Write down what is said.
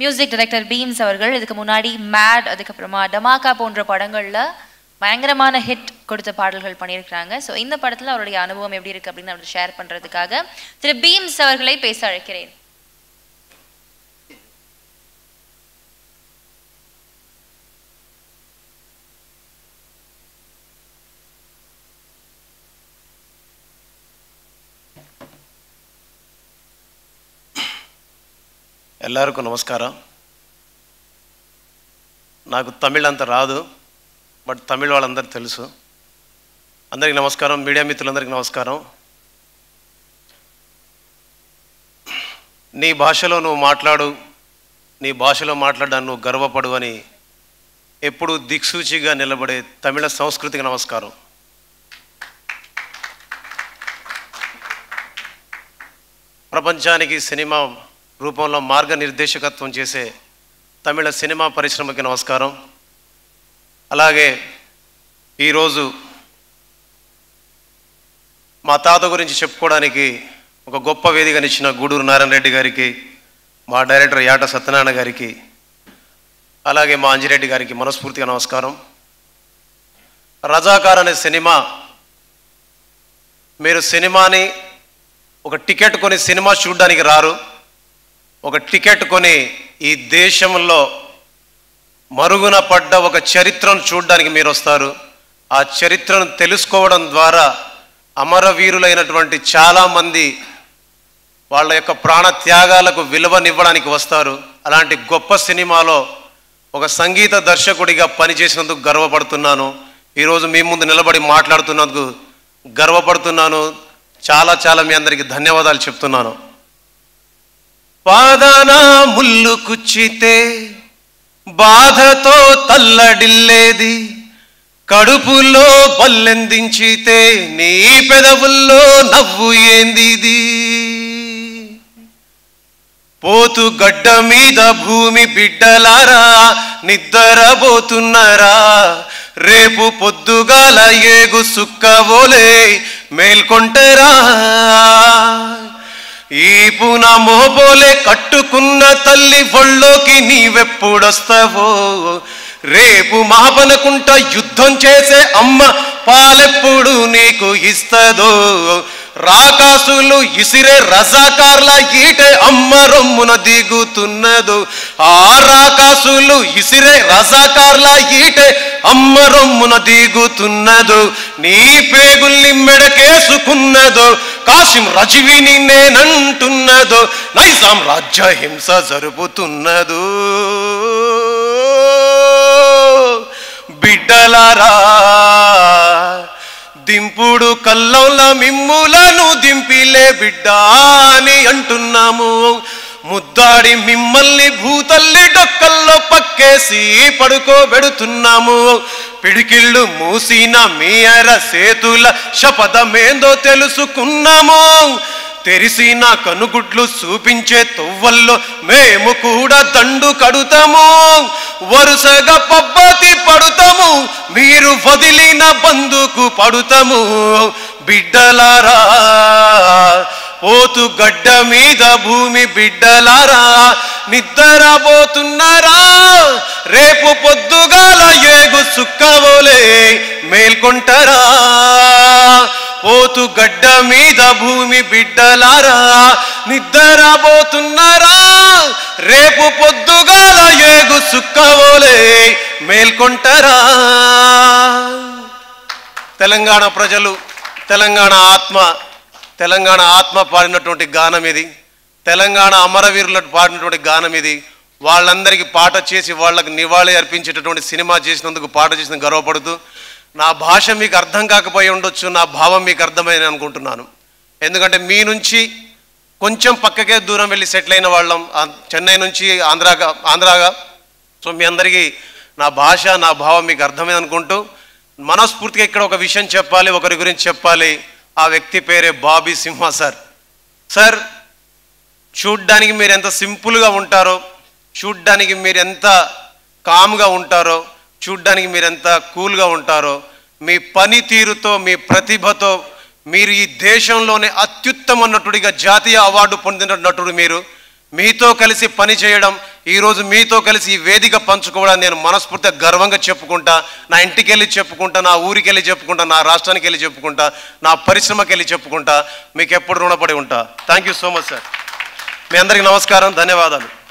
Music director beams அவர்கள் இதுக்கு முன்னாடி மேட், அதுக்கப்புறமா டமாக்கா போன்ற படங்களில் பயங்கரமான ஹிட் கொடுத்த பாடல்கள் பண்ணியிருக்கிறாங்க. ஸோ இந்த படத்தில் அவருடைய அனுபவம் எப்படி இருக்குது அப்படின்னு அவர் ஷேர் பண்ணுறதுக்காக திரு பீம்ஸ் அவர்களை பேச அழைக்கிறேன். ಎಲ್ಲರಿಗೂ ನಮಸ್ಕಾರ. నాకు తమిళ అంత రాదు, బట్ తమిళ వాళ్ళందరూ తెలుసు. అందరికీ నమస్కారం, మీడియా మిత్రులందరికీ నమస్కారం. నీ భాషలో నువ్వు మాట్లాడు, నీ భాషలో మాట్లాడడానికి నువ్వు గర్వపడు అని ఎప్పుడు దిక్సూచిగా నిలబడే తమిళ సంస్కృతికి నమస్కారం. ప్రపంచానికి సినిమా రూపంలో మార్గనిర్దేశకత్వం చేసే తమిళ సినిమా పరిశ్రమకి నమస్కారం. అలాగే ఈరోజు మా తాత గురించి చెప్పుకోవడానికి ఒక గొప్ప వేదికనిచ్చిన గూడూరు నారాయణ రెడ్డి గారికి, మా డైరెక్టర్ యాట సత్యనారాయణ గారికి, అలాగే మా అంజిరెడ్డి గారికి మనస్ఫూర్తిగా నమస్కారం. రజాకార్ అనే సినిమా, మీరు సినిమాని ఒక టికెట్ కొని సినిమా చూడడానికి రారు, ఒక టికెట్ కొని ఈ దేశంలో మరుగున పడ్డ ఒక చరిత్రను చూడడానికి మీరు వస్తారు. ఆ చరిత్రను తెలుసుకోవడం ద్వారా అమరవీరులైనటువంటి చాలామంది వాళ్ళ యొక్క ప్రాణ త్యాగాలకు విలువనివ్వడానికి వస్తారు. అలాంటి గొప్ప సినిమాలో ఒక సంగీత దర్శకుడిగా పనిచేసినందుకు గర్వపడుతున్నాను. ఈరోజు మీ ముందు నిలబడి మాట్లాడుతున్నందుకు గర్వపడుతున్నాను. చాలా చాలా మీ అందరికీ ధన్యవాదాలు చెప్తున్నాను. పాదాన ముళ్ళు కుచ్చితే బాధతో తల్లడిల్లేది, కడుపులో బల్లెందించితే నీ పెదవుల్లో నవ్వు ఏందిది, పోతు గడ్డ మీద భూమి బిడ్డలారా నిద్రపోతున్నారా, రేపు పొద్దుగాల ఏగు సుక్కవోలే మేల్కొంటరా, ఈ పున మోపోలే కట్టుకున్న తల్లి ఒళ్ళోకి నీవెప్పుడొస్తావో, రేపు మాపనకుంట యుద్ధం చేసే అమ్మ పాలెప్పుడు నీకు ఇస్తదో, రాకాసులు ఇసిరే రజాకార్ల ఈటే అమ్మ రొమ్మున దిగుతున్నదో, ఆ రాకాసులు ఇసిరే రజాకార్ల ఈటే అమ్మ రొమ్మున దిగుతున్నదో, నీ పేగుల్ని మెడకేసుకున్నదో, కాసిం రజవిని నేనంటున్నదో, నైజాం రాజ్య హింస జరుపుతున్నదో. బిడ్డలారా దింపుడు కల్లంలా మిమ్ములను దింపిలే బిడ్డ అని అంటున్నాము. ముద్దాడి మిమ్మల్ని భూతల్లి డొక్కల్లో పక్కేసి పడుకోబెడుతున్నాము. పిడికిళ్ళు మూసిన మీ అర సేతుల శపథమేందో తెలుసుకున్నాము. తెరిసిన కనుగుడ్లు చూపించే తొవ్వల్లో మేము కూడా దండు కడుతాము. వరుసగా పబ్బతి పడుతాము, మీరు వదిలిన బందుకు పడుతాము. బిడ్డలారా పోతు గడ్డ మీద భూమి బిడ్డలారా నిద్రపోతున్నారా, రేపు పొద్దుగాల ఏగు సుక్కవోలే మేల్కొంటరా, పోతు గడ్డ మీద భూమి బిడ్డలారా నిద్రపోతున్నారా, రేపు పొద్దుగాల ఏగు సుక్కవోలే మేల్కొంటరా. తెలంగాణ ప్రజలు, తెలంగాణ ఆత్మ పాడినటువంటి గానం ఇది. తెలంగాణ అమరవీరులకు పాడినటువంటి గానం ఇది. వాళ్ళందరికీ పాట చేసి వాళ్ళకి నివాళి అర్పించేటటువంటి సినిమా చేసినందుకు, పాట చేసిన గర్వపడుతూ, నా భాష మీకు అర్థం కాకపోయి ఉండొచ్చు, నా భావం మీకు అర్థమైంది అనుకుంటున్నాను. ఎందుకంటే మీ నుంచి కొంచెం పక్కకే దూరం వెళ్ళి సెటిల్ అయిన వాళ్ళం, చెన్నై నుంచి ఆంధ్రాగా. సో మీ అందరికీ నా భాష, నా భావం మీకు అర్థమైంది అనుకుంటూ, మనస్ఫూర్తిగా ఇక్కడ ఒక విషయం చెప్పాలి, ఒకరి గురించి చెప్పాలి. ఆ వ్యక్తి పేరే బాబీ సింహ సార్. సార్, చూడ్డానికి మీరు ఎంత సింపుల్గా ఉంటారో, చూడ్డానికి మీరు ఎంత కామ్గా ఉంటారో, చూడ్డానికి మీరు ఎంత కూల్గా ఉంటారో, మీ పనితీరుతో, మీ ప్రతిభతో మీరు ఈ దేశంలోనే అత్యుత్తమ నటుడిగా జాతీయ అవార్డు పొందిన నటుడు మీరు. మీతో కలిసి పని చేయడం, ఈరోజు మీతో కలిసి ఈ వేదిక పంచుకోవడం నేను మనస్ఫూర్తిగా గర్వంగా చెప్పుకుంటా. నా ఇంటికి వెళ్ళి చెప్పుకుంటా, నా ఊరికి వెళ్ళి చెప్పుకుంటా, నా రాష్ట్రానికి వెళ్ళి చెప్పుకుంటా, నా పరిశ్రమకి వెళ్ళి చెప్పుకుంటా. మీకు ఎప్పుడు రుణపడి ఉంటా. Thank you so much sir. మీ అందరికీ నమస్కారం, ధన్యవాదాలు.